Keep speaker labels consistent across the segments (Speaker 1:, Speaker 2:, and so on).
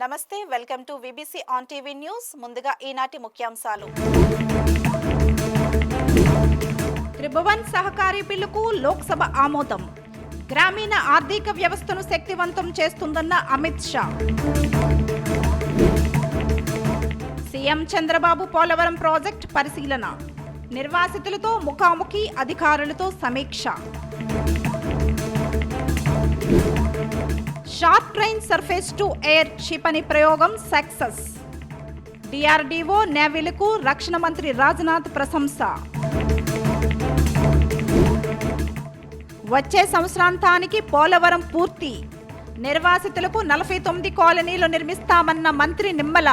Speaker 1: నమస్తే, welcome to VBC on TV news. ముందుగా ఈనాటి ముఖ్యాంశాలు. త్రిభువన్ సహకారీ బిల్లుకు లోక్సభ ఆమోదం. గ్రామీణ ఆర్థిక వ్యవస్థను శక్తివంతం చేస్తుందన్న అమిత్ షా. సీఎం చంద్రబాబు పోలవరం ప్రాజెక్ట్ పరిశీలన. నిర్వాసితులతో ముఖాముఖి, అధికారులతో సమీక్ష. Short train surface to air క్షిపణి ప్రయోగం సక్సెస్. డిఆర్డీఓ నేవీలకు రక్షణ మంత్రి రాజ్నాథ్ ప్రశంస. వచ్చే సంవత్సరాంతానికి పోలవరం పూర్తి. నిర్వాసితులకు 49 కాలనీలు నిర్మిస్తామన్న మంత్రి నిమ్మల.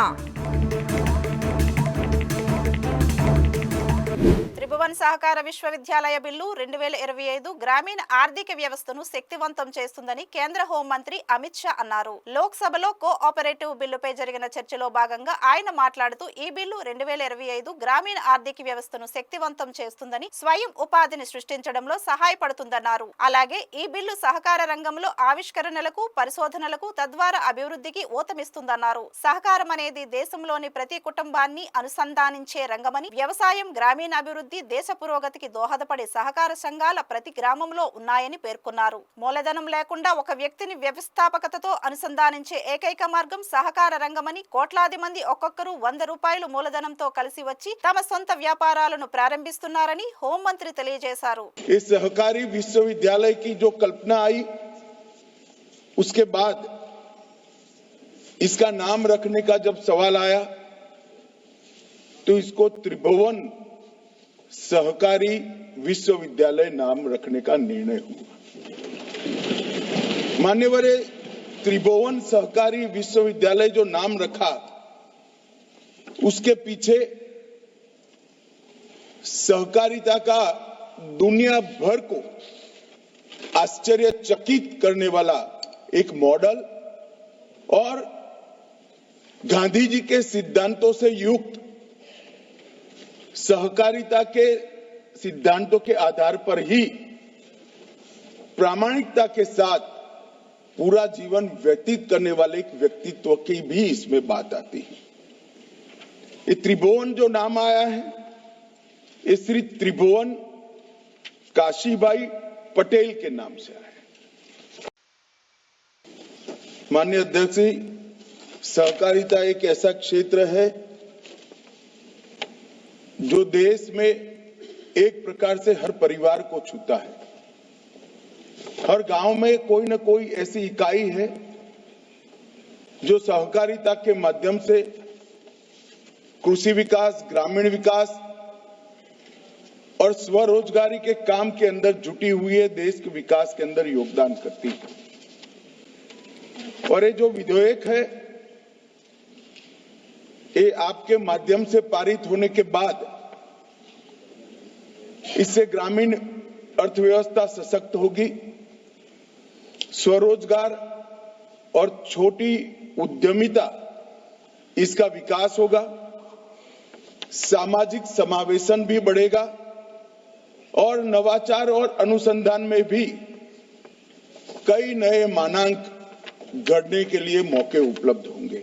Speaker 1: త్రిభువన్ సహకార విశ్వవిద్యాలయ బిల్లు 2025 గ్రామీణ ఆర్థిక వ్యవస్థను శక్తివంతం చేస్తుందని కేంద్ర హోంమంత్రి అమిత్ షా అన్నారు. లోక్సభలో కోఆపరేటివ్ బిల్లుపై జరిగిన చర్చలో భాగంగా ఆయన మాట్లాడుతూ ఈ బిల్లు 2025 గ్రామీణ ఆర్థిక వ్యవస్థను శక్తివంతం చేస్తుందని, స్వయం ఉపాధిని సృష్టించడంలో సహాయపడుతుందన్నారు. అలాగే ఈ బిల్లు సహకార రంగంలో ఆవిష్కరణలకు, పరిశోధనలకు, తద్వారా అభివృద్ధికి ఊతమిస్తుందన్నారు. సహకారం అనేది దేశంలోని ప్రతి కుటుంబాన్ని అనుసంధానించే రంగమని, వ్యవసాయం, గ్రామీణ అభివృద్ధి, దేశ పురోగతికి దోహదపడే సహకార సంఘాల ప్రతి గ్రామంలో ఉన్నాయని పేర్కొన్నారు. మూలధనం లేకుండా ఒక వ్యక్తిని వ్యవస్థాపకతతో అనుసంధానించే ఏకైక మార్గం సహకార రంగమని, కోట్లాది మంది ఒక్కొక్కరు 100 రూపాయలు మూలధనంతో కలిసి వచ్చి తమ సొంత వ్యాపారాలను ప్రారంభిస్తున్నారని హోంమంత్రి తెలియజేశారు.
Speaker 2: ఈ సహకారీ విశ్వవిద్యాలయ की जो कल्पना आई, उसके बाद इसका नाम रखने का जब सवाल आया तो इसको त्रिभुवन सहकारी विश्वविद्यालय नाम रखने का निर्णय हुआ। मान्यवर, त्रिभुवन सहकारी विश्वविद्यालय जो नाम रखा, उसके पीछे सहकारिता का दुनिया भर को आश्चर्यचकित करने वाला एक मॉडल और गांधी जी के सिद्धांतों से युक्त सहकारिता के सिद्धांतों के आधार पर ही प्रामाणिकता के साथ पूरा जीवन व्यतीत करने वाले एक व्यक्तित्व की भी इसमें बात आती है। ये त्रिभुवन जो नाम आया है, ये श्री त्रिभुवन काशीबाई पटेल के नाम से आया है। माननीय अध्यक्ष जी, सहकारिता एक ऐसा क्षेत्र है जो देश में एक प्रकार से हर परिवार को छूता है। हर गांव में कोई न कोई ऐसी इकाई है जो सहकारिता के माध्यम से कृषि विकास, ग्रामीण विकास और स्वरोजगारी के काम के अंदर जुटी हुई है, देश के विकास के अंदर योगदान करती है। और ये जो विधेयक है, ये आपके माध्यम से पारित होने के बाद इससे ग्रामीण अर्थव्यवस्था सशक्त होगी, स्वरोजगार और छोटी उद्यमिता इसका विकास होगा, सामाजिक समावेशन भी बढ़ेगा और नवाचार और अनुसंधान में भी कई नए मानांक गढ़ने के लिए मौके उपलब्ध होंगे।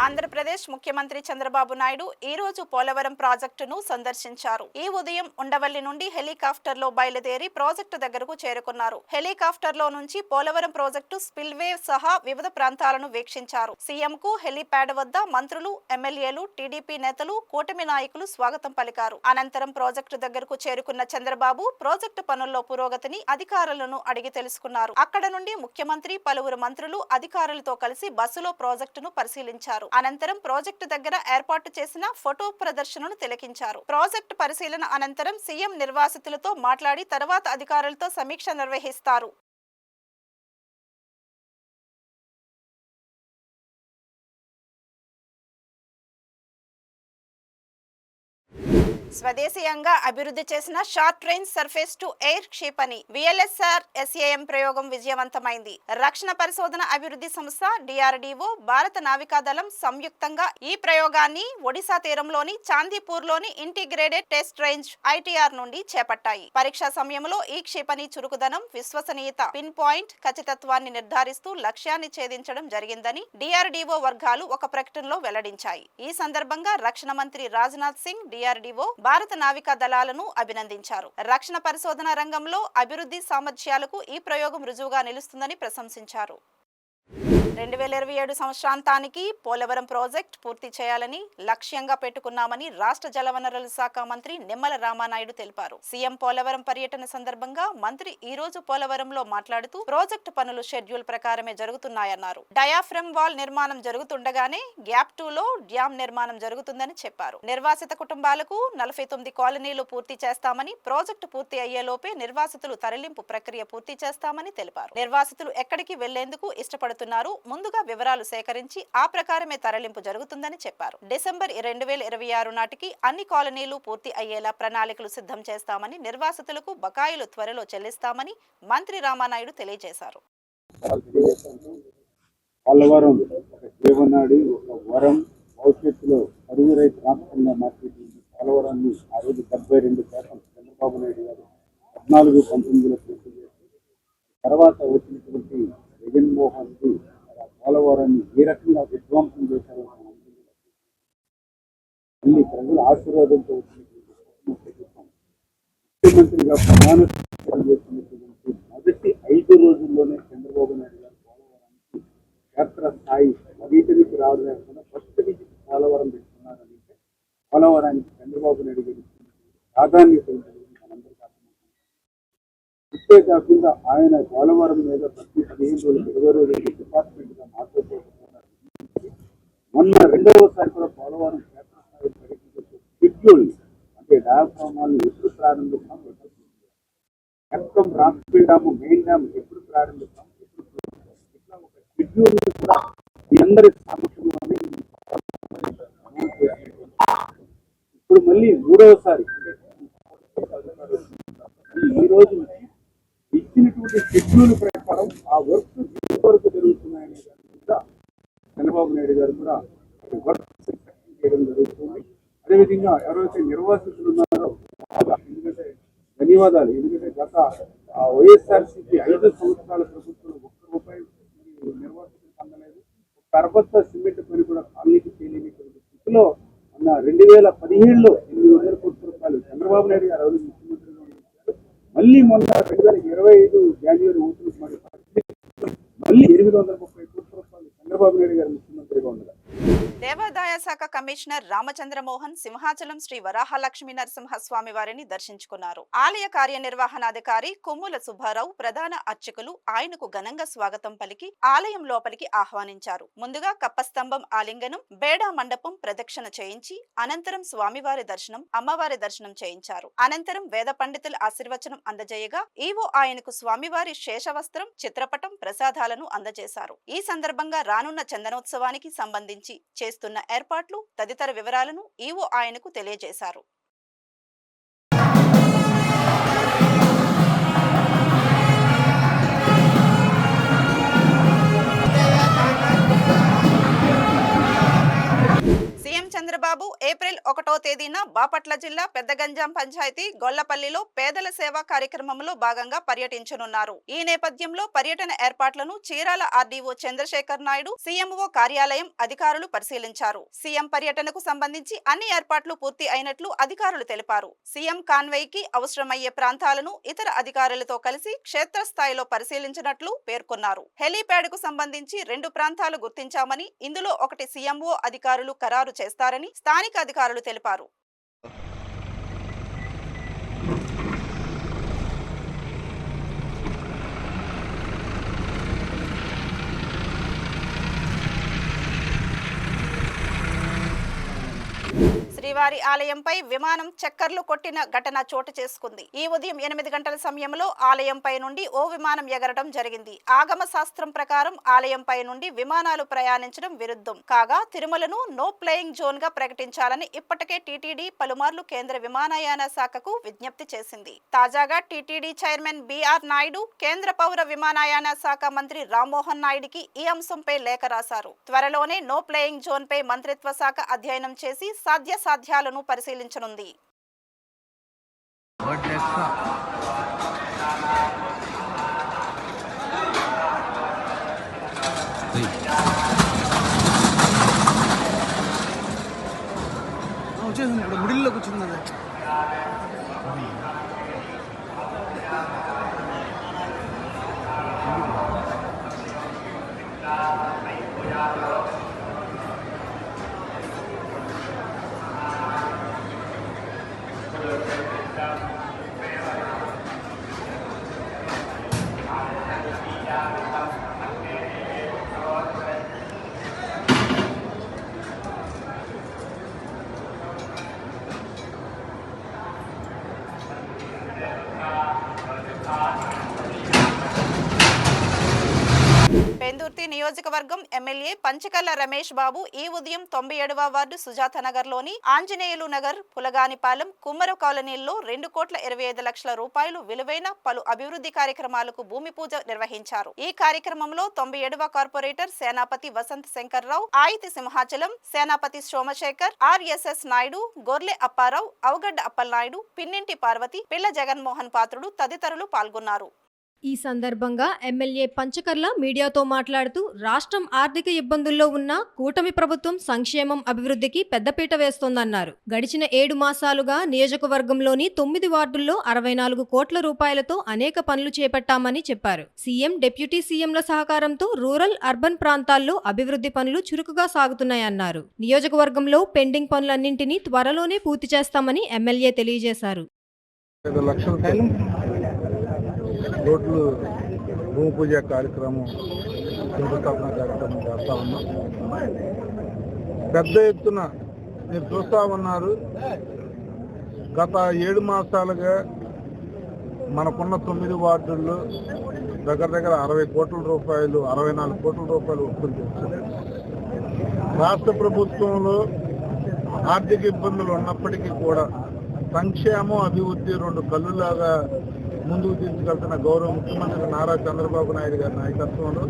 Speaker 1: ఆంధ్రప్రదేశ్ ముఖ్యమంత్రి చంద్రబాబు నాయుడు ఈ రోజు పోలవరం ప్రాజెక్టును సందర్శించారు. ఈ ఉదయం ఉండవల్లి నుండి హెలికాప్టర్లో బయలుదేరి ప్రాజెక్టు దగ్గరకు చేరుకున్నారు. హెలికాప్టర్లో నుంచి పోలవరం ప్రాజెక్టు స్పిల్వే సహా వివిధ ప్రాంతాలను వీక్షించారు. సీఎం కు హెలిప్యాడ్ వద్ద మంత్రులు, ఎమ్మెల్యేలు, టీడీపీ నేతలు, కూటమి నాయకులు స్వాగతం పలికారు. అనంతరం ప్రాజెక్టు దగ్గరకు చేరుకున్న చంద్రబాబు ప్రాజెక్టు పనుల్లో పురోగతిని అధికారులను అడిగి తెలుసుకున్నారు. అక్కడ నుండి ముఖ్యమంత్రి, పలువురు మంత్రులు, అధికారులతో కలిసి బస్సులో ప్రాజెక్టును పరిశీలించారు. అనంతరం ప్రాజెక్టు దగ్గర ఏర్పాటు చేసిన ఫోటో ప్రదర్శనను తిలకించారు. ప్రాజెక్టు పరిశీలన అనంతరం సీఎం నిర్వాసితులతో మాట్లాడి తర్వాత అధికారులతో సమీక్ష నిర్వహిస్తారు. స్వదేశీయంగా అభివృద్ధి చేసిన short range surface to air క్షిపణి విఎల్ఎస్ఆర్ ఎస్ఏఎం ప్రయోగం విజయవంతమైంది. రక్షణ పరిశోధన అభివృద్ధి సంస్థ డిఆర్డీఓ, భారత నావికాదళం సంయుక్తంగా ఈ ప్రయోగాన్ని ఒడిశా తీరంలోని చాందీపూర్లోని ఇంటిగ్రేటెడ్ టెస్ట్ రేంజ్ ఐటీఆర్ నుండి చేపట్టాయి. పరీక్షా సమయంలో ఈ క్షిపణి చురుకుదనం, విశ్వసనీయత, పిన్ పాయింట్ ఖచ్చితత్వాన్ని నిర్ధారిస్తూ లక్ష్యాన్ని ఛేదించడం జరిగిందని డిఆర్డీఓ వర్గాలు ఒక ప్రకటనలో వెల్లడించాయి. ఈ సందర్భంగా రక్షణ మంత్రి రాజ్నాథ్ సింగ్ డిఆర్డీఓ, భారత నావికా దళాలను అభినందించారు. రక్షణ పరిశోధన రంగంలో అభివృద్ధి సామర్థ్యాలకు ఈ ప్రయోగం రుజువుగా నిలుస్తుందని ప్రశంసించారు. 2027 సంవత్సరాంతానికి పోలవరం ప్రాజెక్టు పూర్తి చేయాలని లక్ష్యంగా పెట్టుకున్నామని రాష్ట్ర జలవనరుల శాఖ మంత్రి నిమ్మల రామానాయుడు తెలిపారు. సీఎం పోలవరం పర్యటన సందర్భంగా మంత్రి ఈ రోజు పోలవరంలో మాట్లాడుతూ ప్రాజెక్టు పనులు షెడ్యూల్ ప్రకారమే జరుగుతున్నాయన్నారు. డయాఫ్రమ్ వాల్ నిర్మాణం జరుగుతుండగానే గ్యాప్ 2లో డ్యాం నిర్మాణం జరుగుతుందని చెప్పారు. నిర్వాసిత కుటుంబాలకు 49 కాలనీలు పూర్తి చేస్తామని, ప్రాజెక్టు పూర్తి అయ్యేలోపే నిర్వాసితులు తరలింపు ప్రక్రియ పూర్తి చేస్తామని తెలిపారు. నిర్వాసితులు ఎక్కడికి వెళ్లేందుకు ఇష్టపడుతున్నారు, ముందుగా వివరాలు సేకరించి ఆ ప్రకారమే తరలింపు జరుగుతుందని చెప్పారు. డిసెంబర్ 2026 నాటికి అన్ని కాలనీలు పూర్తి అయ్యేలా ప్రణాళికలు సిద్ధం చేస్తామని, నిర్వాసితులకు బకాయిలు త్వరలో చెల్లిస్తామని మంత్రి రామానాయుడు తెలియజేశారు.
Speaker 3: పోలవరం ఒక జీవనాడి, ఒక వరం, భవిష్యత్తులో అరువు రైతు రాష్ట్రంగా మార్చేది పోలవరాన్ని ఆ రోజు 72% చంద్రబాబు నాయుడు గారు 14-19లో పూర్తి చేసి తర్వాత వచ్చినటువంటి జగన్మోహన్ రెడ్డి పోలవరాన్ని ఏ రకంగా విధ్వంసం చేశారో మళ్ళీ ప్రజల ఆశీర్వాదంతో వచ్చినటువంటి ముఖ్యమంత్రిగా ప్రమాణ స్వీకారం చేసినటువంటి మొదటి 5 రోజుల్లోనే చంద్రబాబు నాయుడు గారు పోలవరానికి క్షేత్ర స్థాయి అవిటికి రావడం ఫస్ట్ నుంచి పోలవరం పెట్టుకున్నారంటే పోలవరానికి చంద్రబాబు నాయుడు గారి ప్రాధాన్యత మనందరికీ అర్థమవుతుంది. ఇంతే కాకుండా ఆయన పోలవరం మీద ప్రతి 15 రోజులు 20 రోజులు డిపార్ట్మెంట్ గా మాట్లాడుతున్నారు. మొన్న రెండవసారి కూడా పోలవరం క్షేత్రస్థాయి పర్యటించే షెడ్యూల్ అంటే డయాఫ్రామాలను ఎప్పుడు ప్రారంభిస్తాం, ఎక్కడ రాక్ఫిల్ డ్యామ్, మెయిన్ డ్యామ్ ఎప్పుడు ప్రారంభిస్తాం, ఇట్లా ఒక షెడ్యూల్ కూడా మీ అందరి సమక్షంలోనే ఇప్పుడు మళ్ళీ మూడవసారి ఈ రోజు ఇచ్చినటువంటి షెడ్యూల్ ప్రకారం ఆ వర్క్ వరకు జరుగుతున్నాయనే దాని చంద్రబాబు నాయుడు గారు కూడా వర్క్ చేయడం జరుగుతుంది. అదేవిధంగా ఎవరైతే నిర్వాసితులు ఉన్నారో ఎందుకంటే ధన్యవాదాలు, ఎందుకంటే గత వైఎస్ఆర్సీపీ 5 సంవత్సరాల ప్రభుత్వంలో ₹1 నిర్వాసితులకు అందలేదు. కర్బత్తా సిమెంట్ పని కూడా కాలనీకి చేయలేనిటువంటి స్థితిలో ఉన్న 2017లో ₹800 కోట్ల చంద్రబాబు నాయుడు గారు ఎవరు ముఖ్యమంత్రిగా ఉన్నారు. మళ్ళీ మొన్న 2025 జనవరి 1 మళ్ళీ ₹830 కోట్ల చంద్రబాబు నాయుడు గారు ముఖ్యమంత్రిగా ఉన్నారు.
Speaker 1: దేవాదాయ శాఖ కమిషనర్ రామచంద్ర మోహన్ సింహాచలం శ్రీ వరాహలక్ష్మీ నరసింహస్వామి వారిని దర్శించుకున్నారు. ఆలయ కార్యనిర్వహణాధికారి కొమ్ముల సుబ్బారావు, ప్రధాన అర్చకులు ఆయనకు ఘనంగా స్వాగతం పలికి ఆలయం లోపలికి ఆహ్వానించారు. ముందుగా కప్పస్తంభం ఆలింగనం, బేడా మండపం ప్రదక్షిణ చేయించి అనంతరం స్వామివారి దర్శనం, అమ్మవారి దర్శనం చేయించారు. అనంతరం వేద పండితుల ఆశీర్వచనం అందజేయగా ఈవో ఆయనకు స్వామివారి శేషవస్త్రం, చిత్రపటం, ప్రసాదాలను అందజేశారు. ఈ సందర్భంగా రానున్న చందనోత్సవానికి సంబంధించి చేస్తున్న ఏర్పాట్లు తదితర వివరాలను ఈవో ఆయనకు తెలియజేశారు. సీఎం చంద్రబాబు ఏప్రిల్ 1వ తేదీన బాపట్ల జిల్లా పెద్దగంజాం పంచాయతీ గొల్లపల్లిలో పేదల సేవా కార్యక్రమంలో భాగంగా పర్యటించనున్నారు. ఈ నేపథ్యంలో పర్యటన ఏర్పాట్లను చీరాల ఆర్డీఓ చంద్రశేఖర్ నాయుడు, సీఎంఓ కార్యాలయం అధికారులు పరిశీలించారు. సీఎం పర్యటనకు సంబంధించి అన్ని ఏర్పాట్లు పూర్తి అయినట్లు అధికారులు తెలిపారు. సీఎం కాన్వేయ్ కి అవసరమయ్యే ప్రాంతాలను ఇతర అధికారులతో కలిసి క్షేత్రస్థాయిలో పరిశీలించినట్లు పేర్కొన్నారు. హెలీప్యాడ్ కు సంబంధించి 2 ప్రాంతాలు గుర్తించామని, ఇందులో ఒకటి సీఎంఓ అధికారులు ఖరారు చేస్తారని స్థానిక అధికారులు తెలిపారు. శ్రీవారి ఆలయంపై విమానం చక్కర్లు కొట్టిన ఘటన చోటు చేసుకుంది. ఈ ఉదయం 8 గంటల సమయంలో ఆలయంపై నుండి ఓ విమానం ఎగరడం జరిగింది. ఆగమ శాస్త్రం ప్రకారం ఆలయంపై నుండి విమానాలు ప్రయాణించడం విరుద్ధం కాగా తిరుమలను నో ఫ్లయింగ్ జోన్ గా ప్రకటించాలని ఇప్పటికే టీటీడీ పలుమార్లు కేంద్ర విమానయాన శాఖకు విజ్ఞప్తి చేసింది. తాజాగా టీటీడీ చైర్మన్ బిఆర్ నాయుడు కేంద్ర పౌర విమానయాన శాఖ మంత్రి రామ్మోహన్ నాయుడుకి ఈ అంశంపై లేఖ రాశారు. త్వరలోనే నో ఫ్లయింగ్ జోన్ పై మంత్రిత్వ శాఖ అధ్యయనం చేసి సాధ్యాసాధ్యాలను పరిశీలించనుంది.
Speaker 4: మిడిల్లోకి వచ్చింది.
Speaker 1: పెందుర్తి నియోజకవర్గం ఎమ్మెల్యే పంచకర్ల రమేష్ బాబు ఈ ఉదయం 97వ వార్డు సుజాత నగర్ లోని ఆంజనేయులు నగర్, పులగానిపాలెం, కుమ్మర కాలనీల్లో 2,25,00,000 రూపాయలు విలువైన పలు అభివృద్ధి కార్యక్రమాలకు భూమి పూజ నిర్వహించారు. ఈ కార్యక్రమంలో 97వ కార్పొరేటర్ సేనాపతి వసంత్ శంకర్రావు, ఆయితి సింహాచలం, సేనాపతి సోమశేఖర్, ఆర్ఎస్ఎస్ నాయుడు, గొర్లె అప్పారావు, అవగడ్డ అప్పలనాయుడు, పిన్నింటి పార్వతి, పిల్ల జగన్మోహన్ పాత్రుడు తదితరులు పాల్గొన్నారు.
Speaker 5: ఈ సందర్భంగా ఎమ్మెల్యే పంచకర్ల మీడియాతో మాట్లాడుతూ రాష్ట్రం ఆర్థిక ఇబ్బందుల్లో ఉన్న కూటమి ప్రభుత్వం సంక్షేమం, అభివృద్ధికి పెద్దపీట వేస్తోందన్నారు. గడిచిన 7 మాసాలుగా నియోజకవర్గంలోని 9 వార్డుల్లో 64 కోట్ల రూపాయలతో అనేక పనులు చేపట్టామని చెప్పారు. సీఎం, డిప్యూటీ సీఎంల సహకారంతో రూరల్, అర్బన్ ప్రాంతాల్లో అభివృద్ధి పనులు చురుకుగా సాగుతున్నాయన్నారు. నియోజకవర్గంలో పెండింగ్ పనులన్నింటినీ త్వరలోనే పూర్తి చేస్తామని ఎమ్మెల్యే తెలియజేశారు.
Speaker 3: రోడ్లు భూమి పూజ కార్యక్రమం, శంకుస్థాపన కార్యక్రమం చేస్తా ఉన్నాం. పెద్ద ఎత్తున మీరు చూస్తా ఉన్నారు. గత 7 మాసాలుగా మనకున్న 9 వార్డుల్లో దగ్గర 60 కోట్ల రూపాయలు, 64 కోట్ల రూపాయలు వసూలు చేస్తుంది. రాష్ట్ర ప్రభుత్వంలో ఆర్థిక ఇబ్బందులు ఉన్నప్పటికీ కూడా సంక్షేమం, అభివృద్ధి 2 కళ్ళులాగా ముందుకు తీసుకెళ్తున్న గౌరవ ముఖ్యమంత్రి నారా చంద్రబాబు నాయుడు గారి నాయకత్వంలో,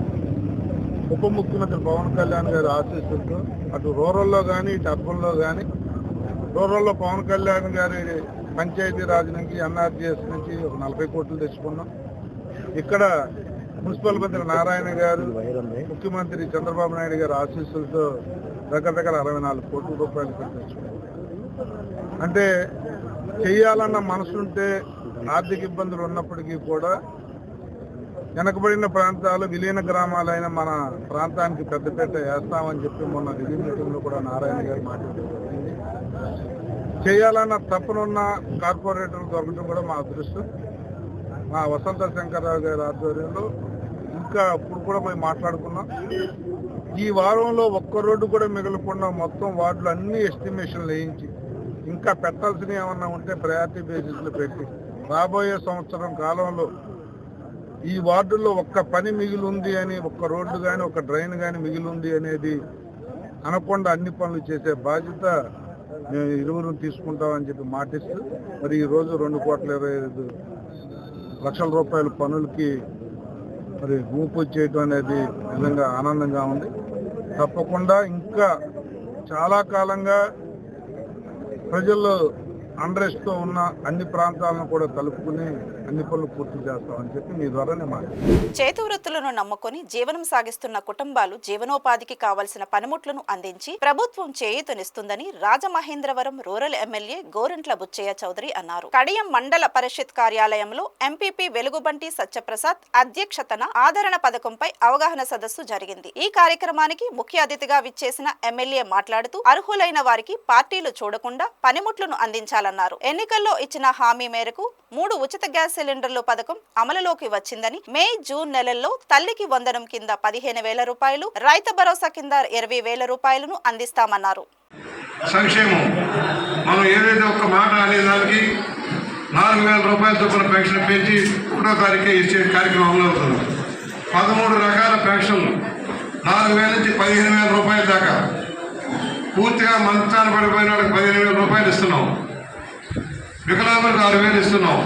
Speaker 3: ఉప ముఖ్యమంత్రి పవన్ కళ్యాణ్ గారి ఆశీస్సులతో అటు రూరల్లో కానీ ఇటు అర్బన్లో కానీ, రూరల్లో పవన్ కళ్యాణ్ గారి పంచాయతీరాజ్ నుంచి, ఎన్ఆర్జీఎస్ నుంచి ఒక 40 కోట్లు తెచ్చుకున్నాం. ఇక్కడ మున్సిపల్ మంత్రి నారాయణ గారు, ముఖ్యమంత్రి చంద్రబాబు నాయుడు గారి ఆశీస్సులతో దగ్గర 64 కోట్ల రూపాయలు తెచ్చుకున్నాం. అంటే చెయ్యాలన్న మనసుంటే ఆర్థిక ఇబ్బందులు ఉన్నప్పటికీ కూడా వెనకబడిన ప్రాంతాలు, విలీన గ్రామాలైన మన ప్రాంతానికి పెద్దపీట వేస్తామని చెప్పి మొన్న రివ్యూ మీటింగ్లో కూడా నారాయణ గారు మాట్లాడడం జరిగింది. చేయాలన్న తప్పనున్న కార్పొరేటర్లు దొరకడం కూడా మా అదృష్టం. మా వసంత శంకర్రావు గారి ఆధ్వర్యంలో ఇంకా ఇప్పుడు కూడా పోయి మాట్లాడుకున్నాం. ఈ వారంలో ఒక్క రోడ్డు కూడా మిగలకుండా మొత్తం వార్డులు అన్ని ఎస్టిమేషన్లు వేయించి ఇంకా పెట్టాల్సినవి ఏమన్నా ఉంటే ప్రయారిటీ బేసిస్లో పెట్టి రాబోయే సంవత్సరం కాలంలో ఈ వార్డుల్లో ఒక్క పని మిగిలి ఉంది అని, ఒక్క రోడ్డు కానీ ఒక డ్రైన్ కానీ మిగిలి ఉంది అనేది అనకుండా అన్ని పనులు చేసే బాధ్యత మేము ఇరువురు తీసుకుంటామని చెప్పి మాటిస్తూ, మరి ఈరోజు 2,25,00,000 రూపాయల పనులకి మరి భూమి పూజ చేయడం అనేది నిజంగా ఆనందంగా ఉంది. తప్పకుండా ఇంకా చాలా కాలంగా ప్రజల్లో అండరెస్ట్తో ఉన్న అన్ని ప్రాంతాలను కూడా కలుపుకుని అన్ని పనులు పూర్తి చేస్తామని చెప్పి మీ ద్వారానే మాట్లాడారు.
Speaker 1: చేతి వృత్తులను నమ్ముకొని జీవనం సాగిస్తున్న కుటుంబాలు జీవనోపాధికి కావలసిన పనిముట్లను అందించి ప్రభుత్వం చేయూతనిస్తుందని రాజమహేంద్రవరం రూరల్ ఎమ్మెల్యే గోరంట్ల బుచ్చయ్య చౌదరి అన్నారు. కడియం మండల పరిషత్ కార్యాలయంలో ఎంపీపీ వెలుగుబంటి సత్యప్రసాద్ అధ్యక్షతన ఆదరణ పథకంపై అవగాహన సదస్సు జరిగింది. ఈ కార్యక్రమానికి ముఖ్య అతిథిగా విచ్చేసిన ఎమ్మెల్యే మాట్లాడుతూ అర్హులైన వారికి పార్టీలు చూడకుండా పనిముట్లను అందించాలన్నారు. ఎన్నికల్లో ఇచ్చిన హామీ మేరకు 3 ఉచిత గ్యాస్ సిలిండర్లు పథకం అమలులోకి వచ్చిందని, మే, జూన్ నెలల్లో తల్లికి వందనం కింద 15,000 రూపాయలు, రైతు భరోసా కింద 20,000 రూపాయలను అందిస్తామన్నారు.
Speaker 4: సంక్షేమం మనం ఏదైతే ఒక్క మాట అనేదానికి 4,000 రూపాయల చొప్పున పెన్షన్ పెంచి 1వ తారీఖే ఇచ్చే కార్యక్రమం అమలు అవుతుంది. 13 రకాల పెన్షన్లు 4,000 నుంచి 15,000 రూపాయల దాకా, పూర్తిగా మంచాన పడిపోయిన వాళ్ళకి 15,000 రూపాయలు ఇస్తున్నాం. వికలాంగులకు 6,000 ఇస్తున్నాం.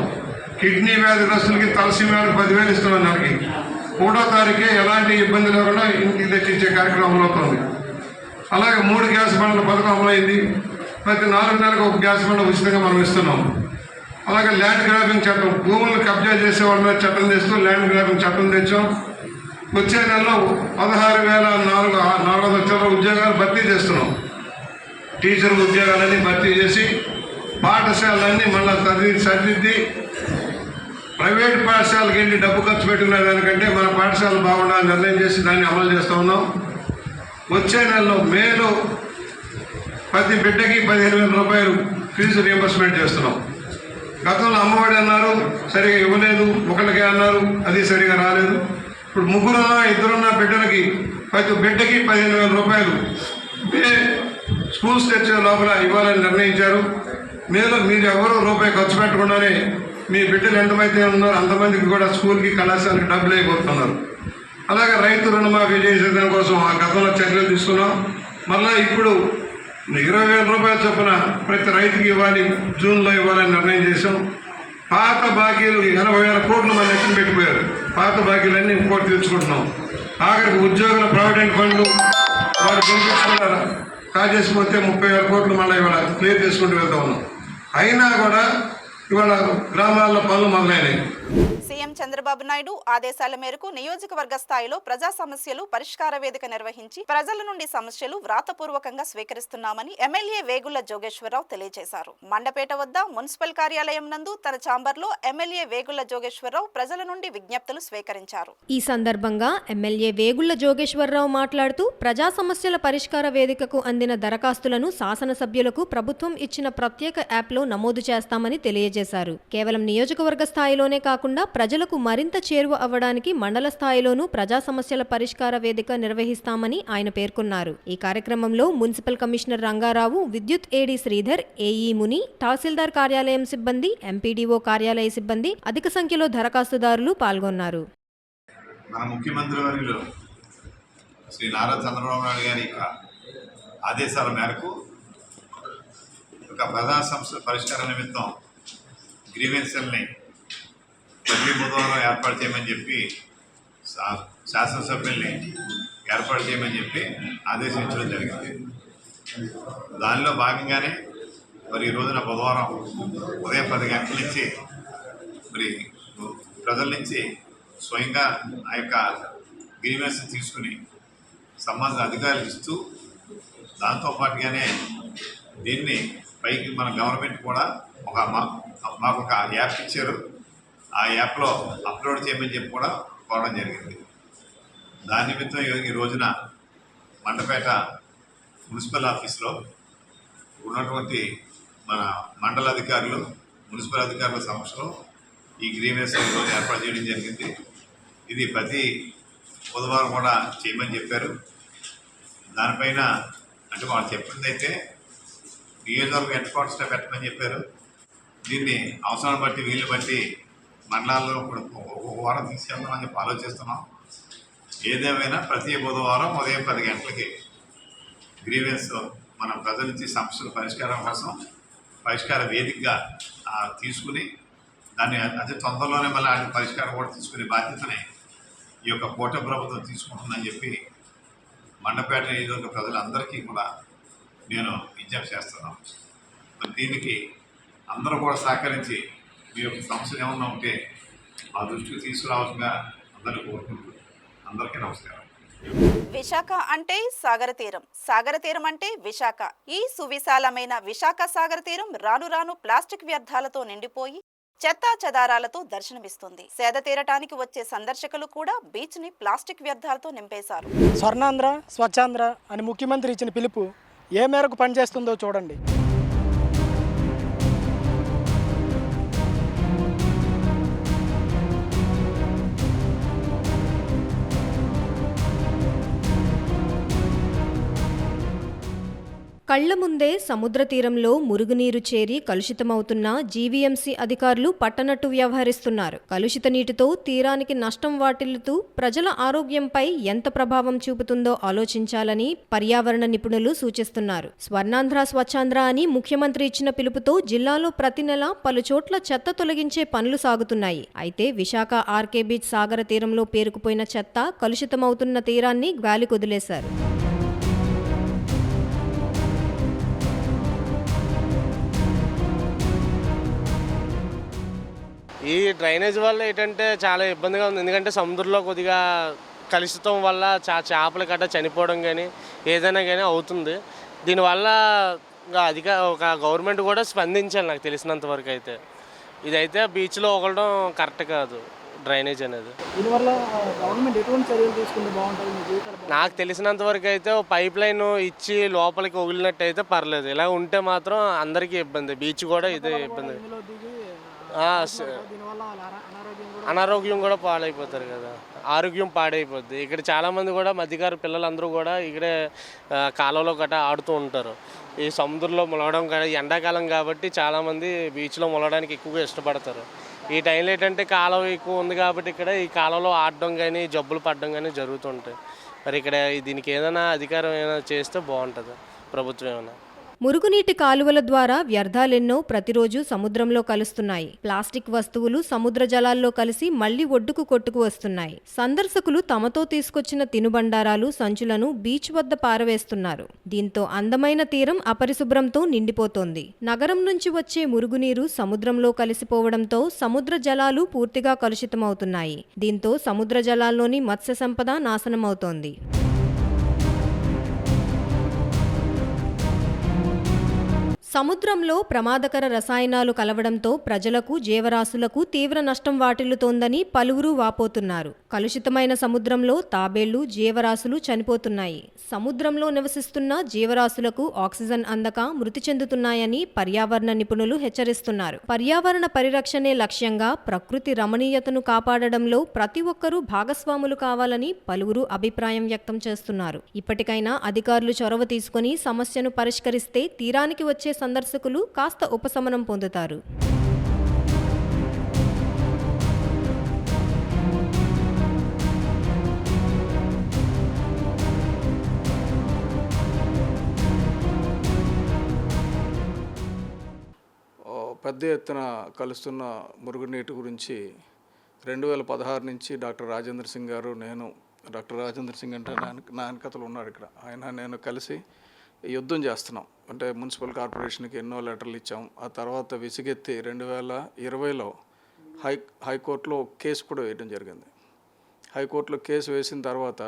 Speaker 4: కిడ్నీ వ్యాధిగ్రస్తులకి తలసీమియాలకు 10,000 ఇస్తున్నాం. నెలకి 3వ తారీఖే ఎలాంటి ఇబ్బంది లేకుండా ఇంటికి తెచ్చిచ్చే కార్యక్రమం అమలవుతుంది. అలాగే 3 గ్యాస్ బండ్ల పథకం అమలైంది. ప్రతి 4 నెలలకు ఒక గ్యాస్ బండ ఉచితంగా మనం ఇస్తున్నాం. అలాగే ల్యాండ్ గ్రాబింగ్ చట్టం, భూములను కబ్జా చేసే వాళ్ళ మీద చట్టం తెస్తూ ల్యాండ్ గ్రాబింగ్ చట్టం తెచ్చాం. వచ్చే నెలలో 16,400 ఉద్యోగాలు భర్తీ చేస్తున్నాం. టీచర్ ఉద్యోగాలన్నీ భర్తీ చేసి పాఠశాలన్నీ మళ్ళీ సరిదిద్ది ప్రైవేట్ పాఠశాలకు వెళ్ళి డబ్బు ఖర్చు పెట్టుకునే దానికంటే మన పాఠశాల బాగుండాలని నిర్ణయం చేసి దాన్ని అమలు చేస్తూ ఉన్నాం. వచ్చే నెలలో మేలో ప్రతి బిడ్డకి 15,000 రూపాయలు ఫీజు రియంబర్స్మెంట్ చేస్తున్నాం. గతంలో అమ్మఒడి అన్నారు, సరిగా ఇవ్వలేదు. ఒకళ్ళకే అన్నారు, అది సరిగా రాలేదు. ఇప్పుడు 2 బిడ్డలకి ప్రతి బిడ్డకి 15,000 రూపాయలు స్కూల్స్ తెచ్చే లోపల ఇవ్వాలని నిర్ణయించారు. మేలో మీరు ఎవరూ రూపాయి ఖర్చు పెట్టకుండానే మీ బిడ్డలు ఎంతమంది ఉన్నారో అంతమందికి కూడా స్కూల్కి కళాశాలకి డబ్బులు అయిపోతున్నారు. అలాగే రైతు రుణమాఫీ చేసేదాని కోసం ఆ గతంలో చర్యలు తీసుకున్నాం. మళ్ళీ ఇప్పుడు 20,000 రూపాయల చొప్పున ప్రతి రైతుకి ఇవ్వాలి, జూన్లో ఇవ్వాలని నిర్ణయం చేశాం. పాత బాకీలు 80,000 కోట్లు మన ఎక్కడ పెట్టిపోయారు. పాత బాకీలన్నీ ఇంకోటి తెచ్చుకుంటున్నాం. ఆఖరికి ఉద్యోగుల ప్రావిడెంట్ ఫండ్లు వారు బెనిఫిట్స్ కూడా కాజేసిపోతే 30,000 కోట్లు మళ్ళీ ఇవాళ క్లియర్ చేసుకుంటూ వెళ్తా ఉన్నాం. అయినా కూడా ఇవాళ గ్రామాల్లో పనులు మొదలైనవి.
Speaker 1: సీఎం చంద్రబాబు నాయుడు ఆదేశాల మేరకు నియోజకవర్గ స్థాయిలో ప్రజా సమస్యలు పరిష్కార వేదిక నిర్వహించి ప్రజల నుండి సమస్యలు వ్రాతపూర్వకంగా స్వీకరిస్తున్నామని ఎమ్మెల్యే వేగుళ్ల జోగేశ్వరరావు తెలియజేశారు. మండపేట వద్ద మున్సిపల్ కార్యాలయం నందు తన ఛాంబర్లో ఎమ్మెల్యే వేగుళ్ల జోగేశ్వరరావు ప్రజల నుండి విజ్ఞప్తులు స్వీకరించారు.
Speaker 5: ఈ సందర్భంగా ఎమ్మెల్యే వేగుళ్ల జోగేశ్వరరావు మాట్లాడుతూ ప్రజా సమస్యల పరిష్కార వేదికకు అందిన దరఖాస్తులను శాసనసభ్యులకు ప్రభుత్వం ఇచ్చిన ప్రత్యేక యాప్లో నమోదు చేస్తామని తెలియజేశారు. కేవలం నియోజకవర్గ స్థాయిలోనే కాకుండా ప్రజలకు మరింత చేరువ అవ్వడానికి మండల స్థాయిలోనూ ప్రజా సమస్యల పరిష్కార వేదిక నిర్వహిస్తామని ఆయన పేర్కొన్నారు. ఈ కార్యక్రమంలో మున్సిపల్ కమిషనర్ రంగారావు, విద్యుత్ ఏడీ శ్రీధర్, ఏఈ ముని, తహసీల్దార్ కార్యాలయం సిబ్బంది, ఎంపీడీఓ కార్యాలయ సిబ్బంది, అధిక సంఖ్యలో దరఖాస్తుదారులు పాల్గొన్నారు.
Speaker 6: మన ముఖ్యమంత్రి వర్యులు శ్రీ నారా చంద్రబాబు నాయుడు గారి ఆదేశాల మేరకు ఒక ప్రజా సమస్యల పరిష్కారం నిమిత్తం గ్రీవెన్సల్ని ప్రతి బుధవారం ఏర్పాటు చేయమని చెప్పి శాసనసభ్యుల్ని ఏర్పాటు చేయమని చెప్పి ఆదేశించడం జరిగింది. దానిలో భాగంగానే మరి ఈ రోజున బుధవారం ఉదయం 10 గంటల నుంచి మరి ప్రజల నుంచి స్వయంగా ఆ యొక్క గ్రీవెన్స్ తీసుకుని సంబంధిత అధికారులు ఇస్తూ దాంతోపాటుగానే దీన్ని పైకి మన గవర్నమెంట్ కూడా మాకు ఒక యాప్ ఇచ్చారు. ఆ యాప్లో అప్లోడ్ చేయమని చెప్పి కూడా కోరడం జరిగింది. దాని నిమిత్తం ఈ రోజున మండపేట మున్సిపల్ ఆఫీస్లో ఉన్నటువంటి మన మండల అధికారులు, మున్సిపల్ అధికారుల సమక్షంలో ఈ గ్రీవెన్స్ ఈరోజు ఏర్పాటు చేయడం జరిగింది. ఇది ప్రతి బుధవారం కూడా చేయమని చెప్పారు. దానిపైన అంటే వాళ్ళు చెప్పిందైతే నియోజకవర్గ హెడ్ క్వార్టర్స్లో పెట్టమని చెప్పారు. దీన్ని అవసరాన్ని బట్టి వీళ్ళు బట్టి మండలాల్లో ఇప్పుడు ఒక వారం తీసుకెళ్దామని చెప్పి ఆలోచిస్తున్నాం. ఏదేమైనా ప్రతి బుధవారం ఉదయం 10 గంటలకి గ్రీవెన్స్ మన ప్రజల నుంచి సమస్యల పరిష్కారం కోసం పరిష్కార వేదికగా తీసుకుని దాన్ని అతి తొందరలోనే మళ్ళీ ఆ పరిష్కారం కూడా తీసుకునే బాధ్యతని ఈ యొక్క కూటమి ప్రభుత్వం తీసుకుంటుందని చెప్పి మండపేట నియోజకవర్గ ప్రజలందరికీ కూడా నేను విజ్ఞప్తి చేస్తున్నాను. మరి దీనికి అందరూ కూడా సహకరించి మీ యొక్క సమస్యలు ఏమన్నా ఉంటే మా దృష్టికి తీసుకురావాల్సిందిగా అందరూ కోరుకుంటున్నాను. అందరికీ నమస్కారం.
Speaker 1: విశాఖ అంటే సాగర తీరం, సాగర తీరం అంటే విశాఖ. ఈ సువిశాలమైన విశాఖ సాగర తీరం రాను రాను ప్లాస్టిక్ వ్యర్థాలతో నిండిపోయి చెత్తా చెదారాలతో దర్శనమిస్తుంది. సేద తీరటానికి వచ్చే సందర్శకులు కూడా బీచ్ ని ప్లాస్టిక్ వ్యర్థాలతో నింపేశారు.
Speaker 7: స్వర్ణాంధ్ర, స్వచ్ఛాంధ్ర అని ముఖ్యమంత్రి ఇచ్చిన పిలుపు ఏ మేరకు పనిచేస్తుందో చూడండి.
Speaker 5: కళ్ల ముందే సముద్ర తీరంలో మురుగునీరు చేరి కలుషితమవుతున్న జీవీఎంసీ అధికారులు పట్టనట్టు వ్యవహరిస్తున్నారు. కలుషిత నీటితో తీరానికి నష్టం వాటిల్లుతూ ప్రజల ఆరోగ్యంపై ఎంత ప్రభావం చూపుతుందో ఆలోచించాలని పర్యావరణ నిపుణులు సూచిస్తున్నారు. స్వర్ణాంధ్ర స్వచ్ఛాంధ్ర అని ముఖ్యమంత్రి ఇచ్చిన పిలుపుతో జిల్లాలో ప్రతి నెల పలు చోట్ల చెత్త తొలగించే పనులు సాగుతున్నాయి. అయితే విశాఖ ఆర్కే బీచ్ సాగర తీరంలో పేరుకుపోయిన చెత్త కలుషితమవుతున్న తీరాన్ని గాలికొదిలేశారు.
Speaker 8: ఈ డ్రైనేజ్ వల్ల ఏంటంటే చాలా ఇబ్బందిగా ఉంది. ఎందుకంటే సముద్రంలో కొద్దిగా కలుషితం వల్ల చేపలు గట్ట చనిపోవడం కానీ ఏదైనా కానీ అవుతుంది. దీనివల్ల ఒక గవర్నమెంట్ కూడా స్పందించాలి. నాకు తెలిసినంత వరకు అయితే ఇదైతే బీచ్లో వదలడం కరెక్ట్ కాదు డ్రైనేజ్ అనేది.
Speaker 7: దీనివల్ల గవర్నమెంట్ ఎటువంటి చర్యలు తీసుకుంటే బాగుంటుంది?
Speaker 8: నాకు తెలిసినంత వరకు అయితే పైప్ లైన్ ఇచ్చి లోపలికి వదిలినట్టయితే పర్లేదు. ఇలా ఉంటే మాత్రం అందరికీ ఇబ్బంది, బీచ్ కూడా ఇదే ఇబ్బంది. అనారోగ్యం కూడా పాడైపోతారు కదా, ఆరోగ్యం పాడైపోద్ది. ఇక్కడ చాలామంది కూడా మధ్యకారు పిల్లలందరూ కూడా ఇక్కడే కాలువలో గట్రా ఆడుతూ ఉంటారు. ఈ సముద్రంలో ములగడం కానీ ఎండాకాలం కాబట్టి చాలామంది బీచ్లో ములగడానికి ఎక్కువగా ఇష్టపడతారు. ఈ టైంలో ఏంటంటే కాలువ ఎక్కువ ఉంది కాబట్టి ఇక్కడ ఈ కాలువలో ఆడడం కానీ జబ్బులు పడడం కానీ జరుగుతుంటాయి. మరి ఇక్కడ దీనికి ఏదైనా అధికారం ఏమైనా చేస్తే బాగుంటుంది ప్రభుత్వం ఏమైనా.
Speaker 5: మురుగునీటి కాలువల ద్వారా వ్యర్థాలెన్నో ప్రతిరోజు సముద్రంలో కలుస్తున్నాయి. ప్లాస్టిక్ వస్తువులు సముద్ర జలాల్లో కలిసి మళ్లీ ఒడ్డుకు కొట్టుకు వస్తున్నాయి. సందర్శకులు తమతో తీసుకొచ్చిన తినుబండారాలు, సంచులను బీచ్ వద్ద పారవేస్తున్నారు. దీంతో అందమైన తీరం అపరిశుభ్రంతో నిండిపోతోంది. నగరం నుంచి వచ్చే మురుగునీరు సముద్రంలో కలిసిపోవడంతో సముద్ర జలాలు పూర్తిగా కలుషితమవుతున్నాయి. దీంతో సముద్ర జలాల్లోని మత్స్య సంపద నాశనమవుతోంది. సముద్రంలో ప్రమాదకర రసాయనాలు కలవడంతో ప్రజలకు, జీవరాశులకు తీవ్ర నష్టం వాటిల్లుతోందని పలువురు వాపోతున్నారు. కలుషితమైన సముద్రంలో తాబేళ్లు, జీవరాశులు చనిపోతున్నాయి. సముద్రంలో నివసిస్తున్న జీవరాశులకు ఆక్సిజన్ అందక మృతి చెందుతున్నాయని పర్యావరణ నిపుణులు హెచ్చరిస్తున్నారు. పర్యావరణ పరిరక్షణే లక్ష్యంగా ప్రకృతి రమణీయతను కాపాడడంలో ప్రతి ఒక్కరూ భాగస్వాములు కావాలని పలువురు అభిప్రాయం వ్యక్తం చేస్తున్నారు. ఇప్పటికైనా అధికారులు చొరవ తీసుకుని సమస్యను పరిష్కరిస్తే తీరానికి వచ్చే సందర్శకులు కాస్త ఉపశమనం పొందుతారు.
Speaker 3: పెద్ద ఎత్తున కలుస్తున్న మురుగునీటి గురించి 2016 నుంచి డాక్టర్ రాజేంద్ర సింగ్ గారు, డాక్టర్ రాజేంద్ర సింగ్ అంటే నా వెనకతలు ఉన్నాడు ఇక్కడ, నేను కలిసి యుద్ధం చేస్తున్నాం. అంటే మున్సిపల్ కార్పొరేషన్కి ఎన్నో లెటర్లు ఇచ్చాం. ఆ తర్వాత విసిగెత్తి 2020లో హైకోర్టులో కేసు కూడా వేయడం జరిగింది. హైకోర్టులో కేసు వేసిన తర్వాత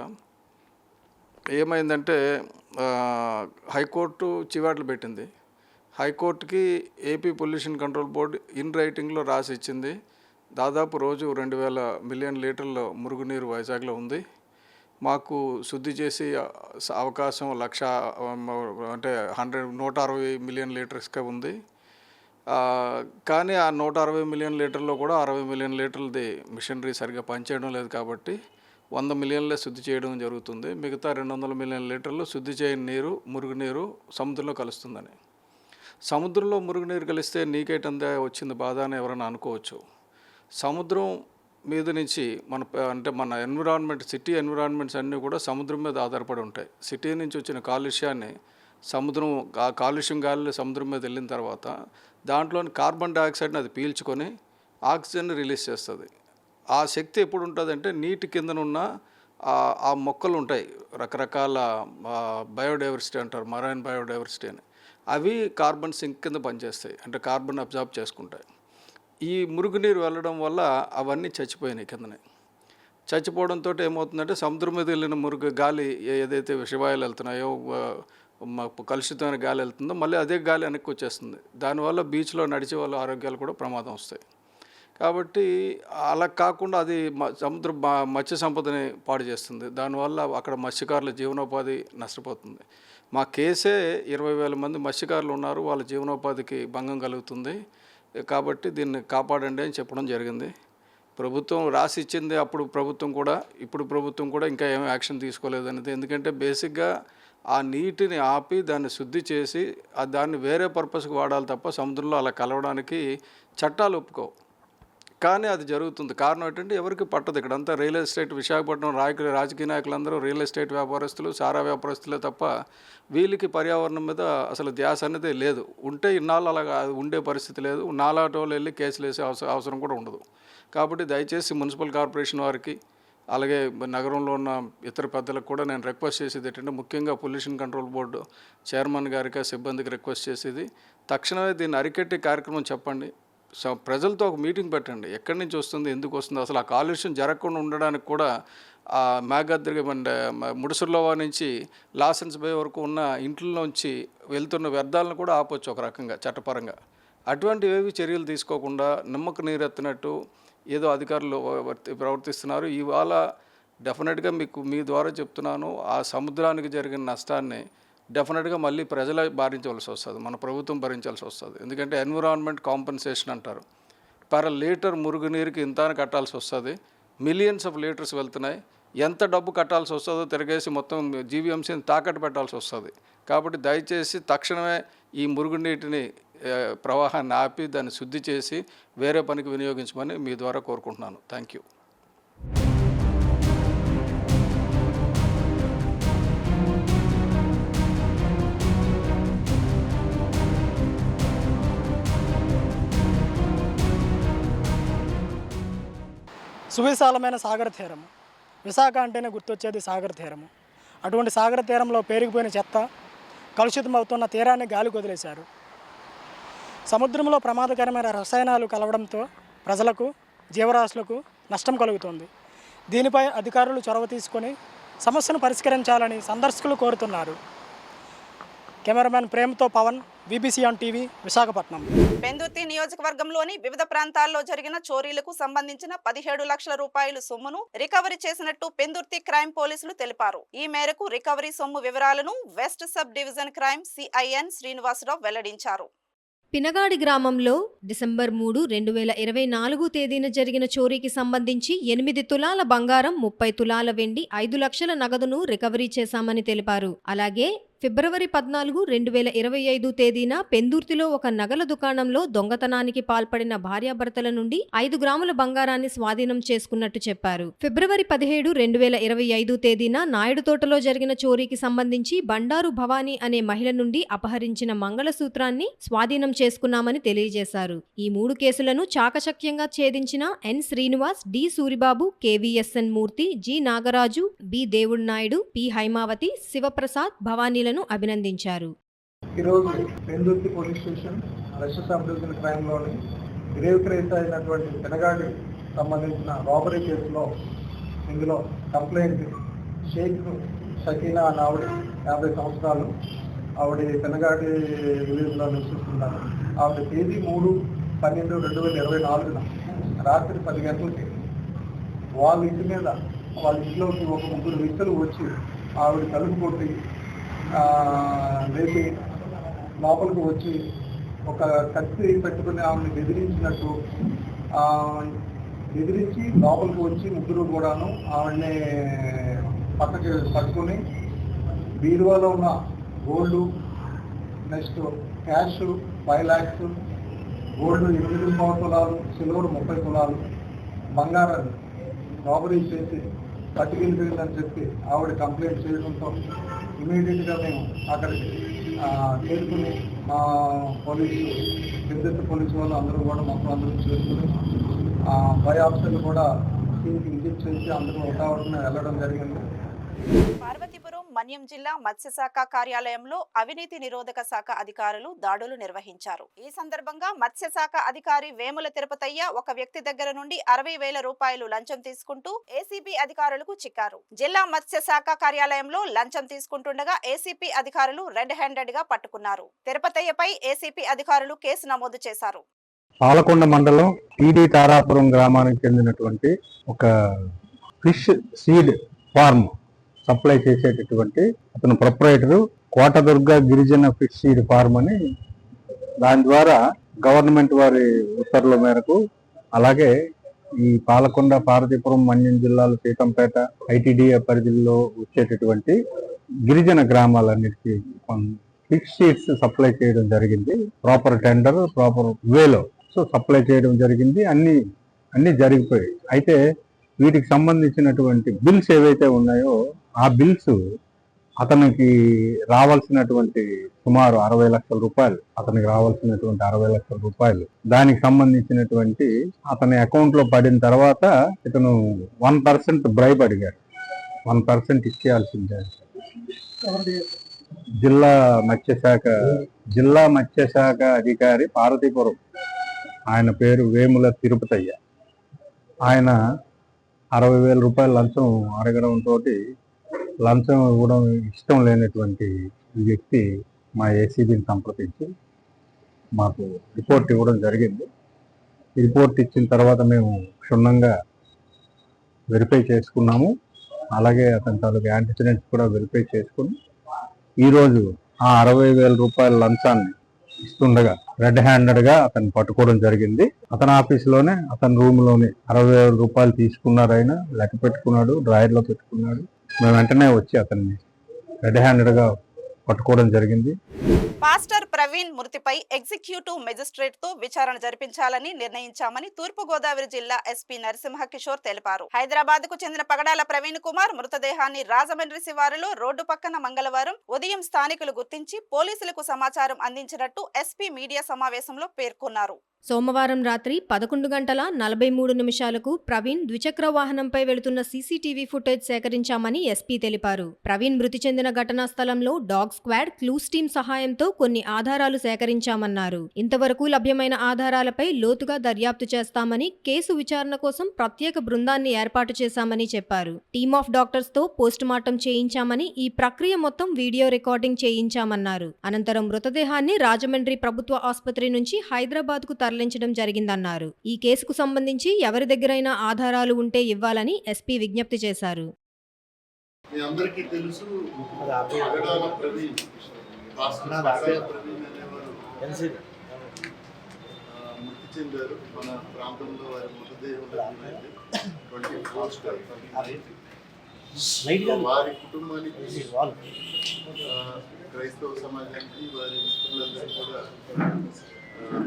Speaker 3: ఏమైందంటే హైకోర్టు చివాట్లు పెట్టింది. హైకోర్టుకి AP pollution control board in రైటింగ్లో రాసి ఇచ్చింది. దాదాపు రోజు 2000 మిలియన్ లీటర్ల మురుగునీరు వైజాగ్లో ఉంది. మాకు శుద్ధి చేసి అవకాశం 160 మిలియన్ లీటర్స్గా ఉంది. కానీ ఆ 160 మిలియన్ లీటర్లో కూడా 60 మిలియన్ లీటర్లది మిషనరీ సరిగ్గా పనిచేయడం లేదు కాబట్టి 100 మిలియన్లే శుద్ధి చేయడం జరుగుతుంది. మిగతా 200 మిలియన్ లీటర్లు శుద్ధి చేయని మురుగునీరు సముద్రంలో కలుస్తుందని. సముద్రంలో మురుగునీరు కలిస్తే నీకేటందే వచ్చింది బాధ అని ఎవరైనా అనుకోవచ్చు. సముద్రం మీద నుంచి మన ఎన్విరాన్మెంట్, సిటీ ఎన్విరాన్మెంట్స్ అన్నీ కూడా సముద్రం మీద ఆధారపడి ఉంటాయి. సిటీ నుంచి వచ్చిన కాలుష్యాన్ని కాలుష్యం గాలి సముద్రం మీద వెళ్ళిన తర్వాత దాంట్లోని కార్బన్ డైఆక్సైడ్ని అది పీల్చుకొని ఆక్సిజన్ రిలీజ్ చేస్తుంది. ఆ శక్తి ఎప్పుడు ఉంటుందంటే నీటి కిందనున్న ఆ మొక్కలు ఉంటాయి, రకరకాల బయోడైవర్సిటీ అంటారు, మరైన్ బయోడైవర్సిటీ అని. అవి కార్బన్ సింక్ కింద పనిచేస్తాయి, అంటే కార్బన్ అబ్జార్బ్ చేసుకుంటాయి. ఈ మురుగునీరు వెళ్ళడం వల్ల అవన్నీ చచ్చిపోయినాయి కిందనే. చచ్చిపోవడంతో ఏమవుతుందంటే సముద్రం మీద వెళ్ళిన గాలి ఏదైతే విషవాయువులు వెళ్తున్నాయో, కలుషితమైన గాలి వెళ్తుందో మళ్ళీ అదే గాలి వెనక్కి వచ్చేస్తుంది. దానివల్ల బీచ్లో నడిచే వాళ్ళ ఆరోగ్యాలు కూడా ప్రమాదం వస్తాయి. కాబట్టి అలా కాకుండా అది సముద్ర మత్స్య సంపదని పాడు చేస్తుంది. దానివల్ల అక్కడ మత్స్యకారుల జీవనోపాధి నష్టపోతుంది. మా కేసే 20,000 మంది మత్స్యకారులు ఉన్నారు, వాళ్ళ జీవనోపాధికి భంగం కలుగుతుంది. కాబట్టి దీన్ని కాపాడండి అని చెప్పడం జరిగింది. ప్రభుత్వం రాసి ఇచ్చింది అప్పుడు ప్రభుత్వం కూడా, ఇప్పుడు ప్రభుత్వం కూడా ఇంకా ఏమీ యాక్షన్ తీసుకోలేదనేది. ఎందుకంటే బేసిక్గా
Speaker 9: ఆ నీటిని ఆపి దాన్ని శుద్ధి చేసి దాన్ని వేరే పర్పస్కి వాడాలి తప్ప సముద్రంలో అలా కలవడానికి చట్టాలు ఒప్పుకోవు. కానీ అది జరుగుతుంది. కారణం ఏంటంటే ఎవరికి పట్టదు. ఇక్కడంతా రియల్ ఎస్టేట్, విశాఖపట్నం రాజకీయ నాయకులందరూ రియల్ ఎస్టేట్ వ్యాపారస్తులు, సారా వ్యాపారస్తులే తప్ప వీళ్ళకి పర్యావరణం మీద అసలు ధ్యాస అనేది లేదు. ఉంటే ఇన్నాళ్ళు అలాగా ఉండే పరిస్థితి లేదు. నాలాటోళ్ళు వెళ్ళి కేసులు వేసే అవసరం కూడా ఉండదు. కాబట్టి దయచేసి మున్సిపల్ కార్పొరేషన్ వారికి, అలాగే నగరంలో ఉన్న ఇతర పెద్దలకు కూడా నేను రిక్వెస్ట్ చేసేది ఏంటంటే, ముఖ్యంగా పొల్యూషన్ కంట్రోల్ బోర్డు చైర్మన్ గారికి, సిబ్బందికి రిక్వెస్ట్ చేసేది, తక్షణమే దీన్ని అరికట్టే కార్యక్రమం చెప్పండి. ప్రజలతో ఒక మీటింగ్ పెట్టండి. ఎక్కడి నుంచి వస్తుంది, ఎందుకు వస్తుంది, అసలు ఆ కాలుష్యం జరగకుండా ఉండడానికి కూడా ఆ మేఘాద్రి ముడుసుర్లో నుంచి లాసెన్స్ బే వరకు ఉన్న ఇంట్లోంచి వెళ్తున్న వ్యర్థాలను కూడా ఆపొచ్చు ఒక రకంగా చట్టపరంగా. అటువంటివేవి చర్యలు తీసుకోకుండా నిమ్మకు నీరెత్తినట్టు ఏదో అధికారులు ప్రవర్తిస్తున్నారు. ఇవాళ డెఫినెట్గా మీ ద్వారా చెప్తున్నాను, ఆ సముద్రానికి జరిగిన నష్టాన్ని డెఫినెట్గా మళ్ళీ ప్రజలే భరించవలసి వస్తుంది, మన ప్రభుత్వం భరించాల్సి వస్తుంది. ఎందుకంటే ఎన్విరాన్మెంట్ కాంపెన్సేషన్ అంటారు. పర్ లీటర్ మురుగునీరుకి ఇంత కట్టాల్సి వస్తుంది. మిలియన్స్ ఆఫ్ లీటర్స్ వెళ్తున్నాయి. ఎంత డబ్బు కట్టాల్సి వస్తుందో తిరిగేసి మొత్తం జీవీఎంసీని తాకట్టు పెట్టాల్సి వస్తుంది. కాబట్టి దయచేసి తక్షణమే ఈ మురుగునీటిని ప్రవాహాన్ని ఆపి దాన్ని శుద్ధి చేసి వేరే పనికి వినియోగించమని మీ ద్వారా కోరుకుంటున్నాను. Thank you.
Speaker 7: సువిశాలమైన సాగర తీరము. విశాఖ అంటేనే గుర్తొచ్చేది సాగర తీరము. అటువంటి సాగర తీరంలో పేరుకుపోయిన చెత్త, కలుషితం అవుతున్న తీరాన్ని గాలికి వదిలేశారు. సముద్రంలో ప్రమాదకరమైన రసాయనాలు కలవడంతో ప్రజలకు, జీవరాశులకు నష్టం కలుగుతుంది. దీనిపై అధికారులు చొరవ తీసుకొని సమస్యను పరిష్కరించాలని సందర్శకులు కోరుతున్నారు. కెమెరామెన్ ప్రేమ్తో Pavan, BBC on TV, Visakhapatnam.
Speaker 1: Pendurthi నియోజకవర్గంలోని వివిధ ప్రాంతాల్లో జరిగిన చోరీలకు సంబంధించిన 17 లక్షల రూపాయల సొమ్మును రికవరీ చేసినట్టు పెందుర్తి క్రైమ్ పోలీసులు తెలిపారు. ఈ మేరకు రికవరీ సొమ్ము వివరాలను west sub division crime CIN Srinivasa Rao వెల్లడించారు.
Speaker 5: పినగాడి గ్రామంలో డిసెంబర్ 3, 2024 తేదీన జరిగిన చోరీకి సంబంధించి 8 తులాల బంగారం, 30 తులాల వెండి, 5 లక్షల నగదును రికవరీ చేశామని తెలిపారు. అలాగే ఫిబ్రవరి 14, 2025 తేదీన పెందుర్తిలో ఒక నగల దుకాణంలో దొంగతనానికి పాల్పడిన భార్యాభర్తల నుండి 5 గ్రాముల బంగారాన్ని స్వాధీనం చేసుకున్నట్టు చెప్పారు. ఫిబ్రవరి 17, 2025 తేదీన నాయుడు తోటలో జరిగిన చోరీకి సంబంధించి బండారు భవానీ అనే మహిళ నుండి అపహరించిన మంగళసూత్రాన్ని స్వాధీనం చేసుకున్నామని తెలియజేశారు. ఈ 3 కేసులను చాకచక్యంగా ఛేదించిన N Srinivas, D Suribabu, KVSN మూర్తి, G నాగరాజు, B దేవుడు నాయుడు, P హైమావతి, శివప్రసాద్, భవానీ అభినందించారు.
Speaker 10: ఈరోజు Pendurthi police station west sub division క్రైమ్లోని రేవ్ అయినటువంటి పెనగాడి సంబంధించిన రాబరీ కేసులో ఇందులో కంప్లైంట్ షేక్ షకీనా అనే ఆవిడ 50 సంవత్సరాలు, ఆవిడ పెనగాడి విలేజ్లో నివసిస్తున్నారు. ఆవిడ తేదీ 3/12/2024 రాత్రి 10 గంటలకి వాళ్ళ ఇంటి మీద, వాళ్ళ ఇంట్లోకి ఒక 3 వ్యక్తులు వచ్చి ఆవిడ తలుపు కొట్టి లేపి లోపలికి వచ్చి ఒక కత్తి పెట్టుకుని ఆవిడని బెదిరించి లోపలికి వచ్చి 3 కూడాను ఆవిడని పక్కకి పట్టుకుని బీరువాలో ఉన్న gold, next cash 5 lakhs, gold 8.5 తులాలు, సిల్వర్ 30 తులాలు, బంగారాన్ని రాబరీ చేసి పట్టుకెళ్ళిపోయిందని చెప్పి ఆవిడ కంప్లైంట్ చేయడంతో ఇమీడియట్గా మేము అక్కడికి చేరుకుని మా పోలీసు, పెద్ద పోలీసు వాళ్ళు అందరూ కూడా మొత్తం అందరూ చేసుకుని పై ఆఫీసర్లు కూడా దీనికి విజిట్ చేసి అందరూ ఒకటి వెళ్ళడం జరిగింది.
Speaker 1: పార్వతీపురం మన్యం జిల్లా మత్స్యశాఖ కార్యాలయంలో అవినీతి నిరోధక శాఖ అధికారులు దాడులు నిర్వహించారు. ఈ సందర్భంగా మత్స్యశాఖ అధికారి వేముల తిరుపతయ్య ఒక వ్యక్తి దగ్గర నుండి 60,000 రూపాయలు లంచం తీసుకుంటూ ACP అధికారులకు చిక్కారు. జిల్లా మత్స్యశాఖ కార్యాలయంలో లంచం తీసుకుంటుండగా ACP అధికారులు రెడ్ హ్యాండెడ్ గా పట్టుకున్నారు. తిరుపతయ్యపై ACP అధికారులు కేసు నమోదు చేశారు.
Speaker 11: పాలకొండ మండలం టీడీ తారాపురం గ్రామానికి చెందినటువంటి ఒక ఫిష్ సీడ్ ఫార్మ్ సప్లై చేసేటటువంటి అతను ప్రొప్రైటరు కోటదుర్గ గిరిజన ఫిష్ సీడ్ ఫార్మ్ అని, దాని ద్వారా గవర్నమెంట్ వారి ఉత్తర్వుల మేరకు, అలాగే ఈ పాలకొండ, పార్వతీపురం, మన్యం జిల్లాలు, సీతంపేట, ITDA పరిధిలో వచ్చేటటువంటి గిరిజన గ్రామాలన్నిటికీ ఫిష్ షీట్స్ సప్లై చేయడం జరిగింది. ప్రాపర్ టెండర్, ప్రాపర్ వేలో సప్లై చేయడం జరిగింది. అన్ని జరిగిపోయాయి. అయితే వీటికి సంబంధించినటువంటి బిల్స్ ఏవైతే ఉన్నాయో ఆ బిల్స్ అతనికి రావాల్సినటువంటి సుమారు 60 లక్షల రూపాయలు, అతనికి రావాల్సినటువంటి 60 లక్షల రూపాయలు దానికి సంబంధించినటువంటి అతని అకౌంట్ లో పడిన తర్వాత ఇతను 1% బ్రైబ్ అడిగాడు. 1% ఇచ్చేయాల్సిందే. జిల్లా మత్స్యశాఖ అధికారి పార్వతీపురం, ఆయన పేరు వేముల తిరుపతయ్య. ఆయన 60,000 రూపాయల లంచం అడగడంతో లంచం ఇవ్వడం ఇష్టం లేనటువంటి వ్యక్తి మా ఏసీబీని సంప్రదించి మాకు రిపోర్ట్ ఇవ్వడం జరిగింది. రిపోర్ట్ ఇచ్చిన తర్వాత మేము క్షుణ్ణంగా వెరిఫై చేసుకున్నాము. అలాగే అతని తాలూకు యాంటిసిడెంట్స్ కూడా వెరిఫై చేసుకుని ఈరోజు ఆ 60,000 రూపాయల లంచాన్ని ఇస్తుండగా రెడ్ హ్యాండెడ్గా అతన్ని పట్టుకోవడం జరిగింది. అతని ఆఫీసులోనే, అతని రూమ్లోనే 60,000 రూపాయలు తీసుకున్నారు. ఆయన లెక్క పెట్టుకున్నాడు, డ్రాయర్లో పెట్టుకున్నాడు. మేము వెంటనే వచ్చి అతన్ని రెడ్ హ్యాండెడ్గా పట్టుకోవడం జరిగింది.
Speaker 1: పాస్టర్ ప్రవీణ్ మృతిపై ఎగ్జిక్యూటివ్ మెజిస్ట్రేట్ తో విచారణ జరిపించాలని నిర్ణయించామని తూర్పుగోదావరి జిల్లా ఎస్పీ నరసింహ కిషోర్ తెలిపారు. హైదరాబాద్ కు చెందిన పగడాల ప్రవీణ్ కుమార్ మృతదేహాన్ని రాజమండ్రి శివారులో రోడ్డు పక్కన మంగళవారం ఉదయం స్థానికులు గుర్తించి పోలీసులకు సమాచారం అందించినట్టు ఎస్పీ మీడియా సమావేశంలో పేర్కొన్నారు.
Speaker 5: సోమవారం రాత్రి 11:43 ప్రవీణ్ ద్విచక్ర వాహనంపై వెళుతున్న సీసీటీవీ ఫుటేజ్ సేకరించామని ఎస్పీ తెలిపారు. ప్రవీణ్ మృతి చెందిన ఘటనా స్థలంలో డాగ్ స్క్వాడ్, క్లూస్ టీమ్ సహాయంతో కొన్ని ఆధారాలు సేకరించామన్నారు. ఇంతవరకు లభ్యమైన ఆధారాలపై లోతుగా దర్యాప్తు చేస్తామని, కేసు విచారణ కోసం ప్రత్యేక బృందాన్ని ఏర్పాటు చేశామని చెప్పారు. టీమ్ ఆఫ్ డాక్టర్స్ తో పోస్టుమార్టం చేయించామని, ఈ ప్రక్రియ మొత్తం వీడియో రికార్డింగ్ చేయించామన్నారు. అనంతరం మృతదేహాన్ని రాజమండ్రి ప్రభుత్వ ఆసుపత్రి నుంచి హైదరాబాద్ కు తరలించడం జరిగిందన్నారు. ఈ కేసుకు సంబంధించి ఎవరి దగ్గరైనా ఆధారాలు ఉంటే ఇవ్వాలని ఎస్పీ విజ్ఞప్తి చేశారు.
Speaker 12: మీ అందరికీ తెలుసు, పగడాల ప్రవీణ్, ప్రవీణ్ అనేవారు మృతి చెందారు. మన ప్రాంతంలో వారి మృతదేహం వారి కుటుంబానికి, క్రైస్తవ సమాజానికి, వారి మిత్రులందరికీ కూడా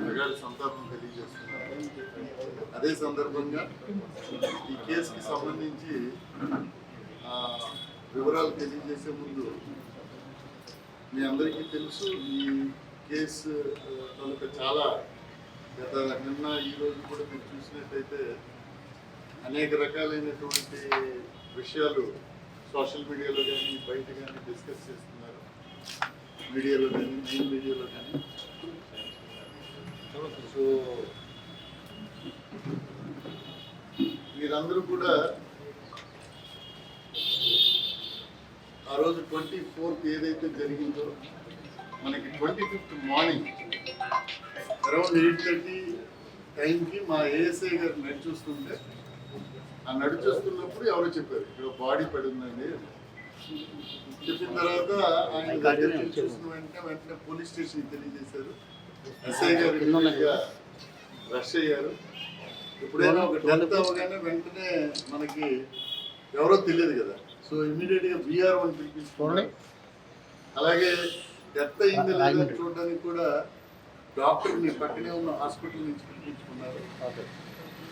Speaker 12: ప్రగాఢ సంతాపం తెలియజేస్తున్నారు. అదే సందర్భంగా ఈ కేసుకి సంబంధించి వివరాలు తెలియజేసే ముందు మీ అందరికీ తెలుసు, ఈ కేసు కనుక చాలా నిన్న ఈరోజు కూడా మీరు చూసినట్టయితే అనేక రకాలైనటువంటి విషయాలు సోషల్ మీడియాలో కానీ బయట కానీ డిస్కస్ చేస్తున్నారు. మీడియాలో కానీ, మెయిన్ మీడియాలో కానీ. సో మీరందరూ కూడా ఆ రోజు 24th ఏదైతే జరిగిందో, మనకి 25th మార్నింగ్ అరౌండ్ 8:30 టైంకి మా ఏఎస్ఐ గారు నడిచొస్తుంటే, ఆ నడిచొస్తున్నప్పుడు ఎవరో చెప్పారు ఇక్కడ బాడీ పడి ఉందండి. చెప్పిన తర్వాత ఆయన దగ్గర చూసిన వెంటనే పోలీస్ స్టేషన్కి తెలియజేశారు. ఎస్ఐ గారు రష్ అయ్యారు. ఎప్పుడైనా ఒక డెత్ అవ్వగానే వెంటనే మనకి ఎవరో తెలియదు కదా, సో ఇమీడియట్గా BR1 పిలిపించుకోండి. అలాగే డెత్ అయింది లేదా చూడడానికి కూడా డాక్టర్ని పక్కనే ఉన్న హాస్పిటల్ నుంచి పిలిపించుకున్నారు.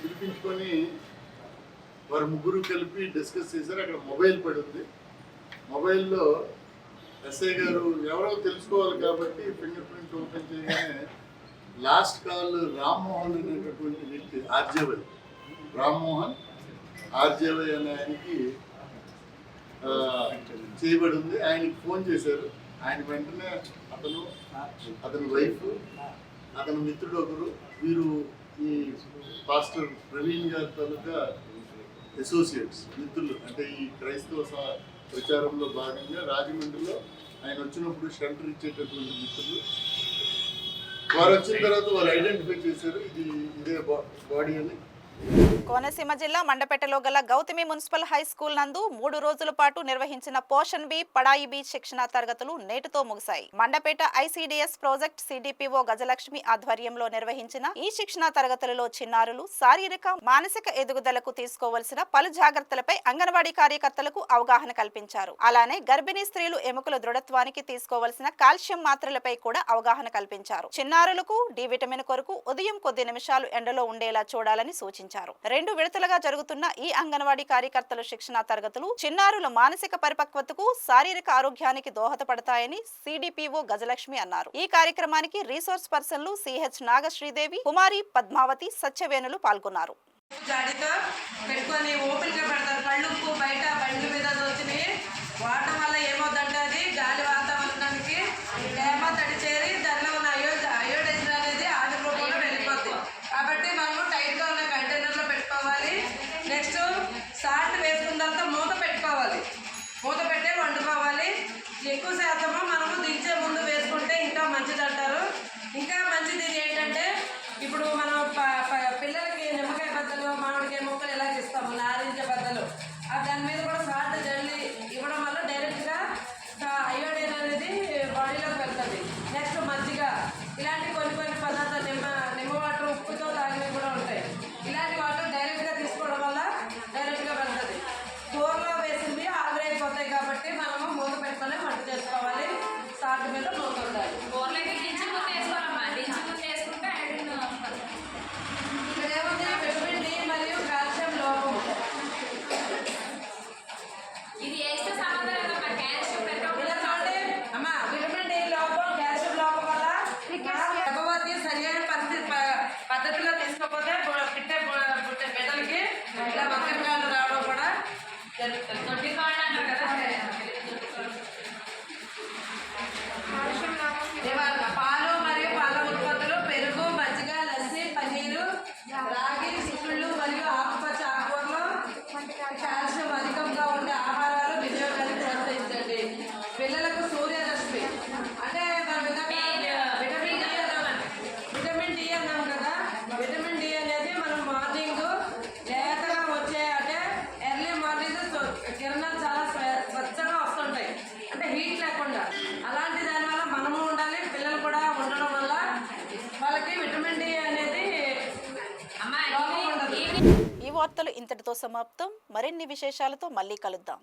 Speaker 12: పిలిపించుకొని వారు ముగ్గురు కలిపి డిస్కస్ చేశారు. అక్కడ మొబైల్ పడి ఉంది. మొబైల్లో ఎస్ఐ గారు ఎవరో తెలుసుకోవాలి కాబట్టి ఫింగర్ ప్రింట్ ఓపెన్ చేయగానే లాస్ట్ కాల్ రామ్మోహన్ అనేటటువంటి వ్యక్తి, ఆర్జేవై రామ్మోహన్ ఆర్జేవై అనే ఆయనకి చేయబడి ఉంది. ఆయనకి ఫోన్ చేశారు. ఆయన వెంటనే అతని వైఫ్, అతని మిత్రుడు ఒకరు, వీరు ఈ పాస్టర్ ప్రవీణ్ గారి తాలూకా అసోసియేట్స్, మిత్రులు. అంటే ఈ క్రైస్తవ ప్రచారంలో భాగంగా రాజమండ్రిలో ఆయన వచ్చినప్పుడు షెల్టర్ ఇచ్చేటటువంటి మిత్రులు. వారు వచ్చిన తర్వాత వారు ఐడెంటిఫై చేశారు ఇదే బాడీ అని.
Speaker 1: కోనసీమ జిల్లా మండపేటలో గల గౌతమి మున్సిపల్ హై స్కూల్ నందు 3 రోజుల పాటు నిర్వహించిన పోషణ్ బి పడాయి బి శిక్షణ తరగతులు నేటితో ముగిశాయి. Mandapeta ICDS project CDPO Gajalakshmi ఆధ్వర్యంలో నిర్వహించిన ఈ శిక్షణ తరగతులలో చిన్నారులు శారీరక మానసిక ఎదుగుదలకు తీసుకోవాల్సిన పలు జాగ్రత్తలపై అంగన్వాడీ కార్యకర్తలకు అవగాహన కల్పించారు. అలానే గర్భిణీ స్త్రీలు ఎముకల దృఢత్వానికి తీసుకోవాల్సిన కాల్షియం మాత్రలపై కూడా అవగాహన కల్పించారు. చిన్నారులకు డి విటమిన్ కొరకు ఉదయం కొద్ది నిమిషాలు ఎండలో ఉండేలా చూడాలని సూచించారు. 2 విడతలుగా జరుగుతున్న ఈ అంగన్వాడీ కార్యకర్తల శిక్షణ తరగతులు చిన్నారుల మానసిక పరిపక్వతకు శారీరక ఆరోగ్యానికి దోహదపడతాయని సిడిపిఓ గజలక్ష్మి అన్నారు. ఈ కార్యక్రమానికి రీసోర్స్ పర్సన్లు సిహెచ్ నాగశ్రీదేవి, కుమారి పద్మావతి, సత్యవేణులు పాల్గొన్నారు.
Speaker 13: జాడితో పెట్టుకొని ఓపెన్గా పెడతారు. కళ్ళుప్పు బయట బండ్ల మీద వచ్చినాయి వాడటం వల్ల ఏమవుతుందంటే అది గాలి వాతావరణానికి తేమ తడి చేరి దానిలో ఉన్న అయోడైజర్ అనేది ఆవిరి రూపంలో వెళ్ళిపోతుంది. కాబట్టి మనము టైట్గా ఉన్న కంటైనర్లో పెట్టుకోవాలి. నెక్స్ట్ సాల్ట్ వేసుకున్న తర్వాత మూత పెట్టుకోవాలి. మూత పెట్టే వండుకోవాలి. ఎక్కువ శాతము మనము దించే ముందు వేసుకుంటే ఇంకా మంచిది అంటారు. ఇంకా మంచిది ఇది ఏంటంటే ఇప్పుడు మనం పిల్లలకి నిమ్మకాయ బద్దలు, మామిడికాయ ముక్కలు ఎలా ఇస్తాము, నారింజ బద్దలు, దాని మీద కూడా సాల్ట్ జల్లి ఇవ్వడం వల్ల డైరెక్ట్గా అయోడైన్ అనేది బాడీలోకి వెళ్తుంది. నెక్స్ట్ మజ్జిగ, ఇలాంటి కొన్ని పదార్థాలు నిమ్మ వాటర్ ఉప్పుతో తాగినవి కూడా ఉంటాయి. ఇలాంటి వాటర్ డైరెక్ట్గా తీసుకోవడం వల్ల డైరెక్ట్గా వెళ్తుంది. కూరలో వేసింది ఆవిరైపోతాయి కాబట్టి మనము మూత పెట్టుకొని వంట చేసుకోవాలి. సాల్ట్ మీద మూత ఉండాలి. కూరలకి దించుకుని వేసుకోవాలమ్మా, దించుకుని వేసుకుంటే ఇక్కడ ఏముంది విటమిన్ డి మరియు కాల్షియం లోపం. ఇది వేస్తే సమాధానం అమ్మా, విటమిన్ డి లోపం, కాల్షియం లోపం వల్ల గర్భవతి సరైన పద్ధతిలో తీసుకోకపోతే పుట్టే బిడ్డలకి ఇలా మకరకాలు రావడం కూడా జరుగుతుంది. తొట్టి కాళ్ళు అంటారు కదా, పాలు మరియు పాల ఉత్పత్తులు, పెరుగు, మజ్జిగ, లస్సీ, పన్నీరు, రాగి, చిక్కుళ్ళు మరియు ఆకుపచ్చ ఆకుకూరలు కాల్షియం అధికంగా ఉండే ఆహారాలు వినియోగాన్ని ప్రోత్సహించండి. పిల్లలకు సూర్యరశ్మి అంటే విటమిన్ డి అన్నాం కదా. విటమిన్ డి అనేది మనం మార్నింగ్ లేతగా వచ్చే అంటే ఎర్లీ మార్నింగ్ కిరణాలు చాలా స్వచ్ఛంగా వస్తుంటాయి, అంటే హీట్ లేకుండా. అలాంటి దానివల్ల మనము ఉండాలి, పిల్లలు కూడా ఉండడం వల్ల వాళ్ళకి విటమిన్ డి అనేది
Speaker 1: ఈ వార్తలు ఇంతటితో సమాప్తం. మరిన్ని విశేషాలతో మళ్ళీ కలుద్దాం.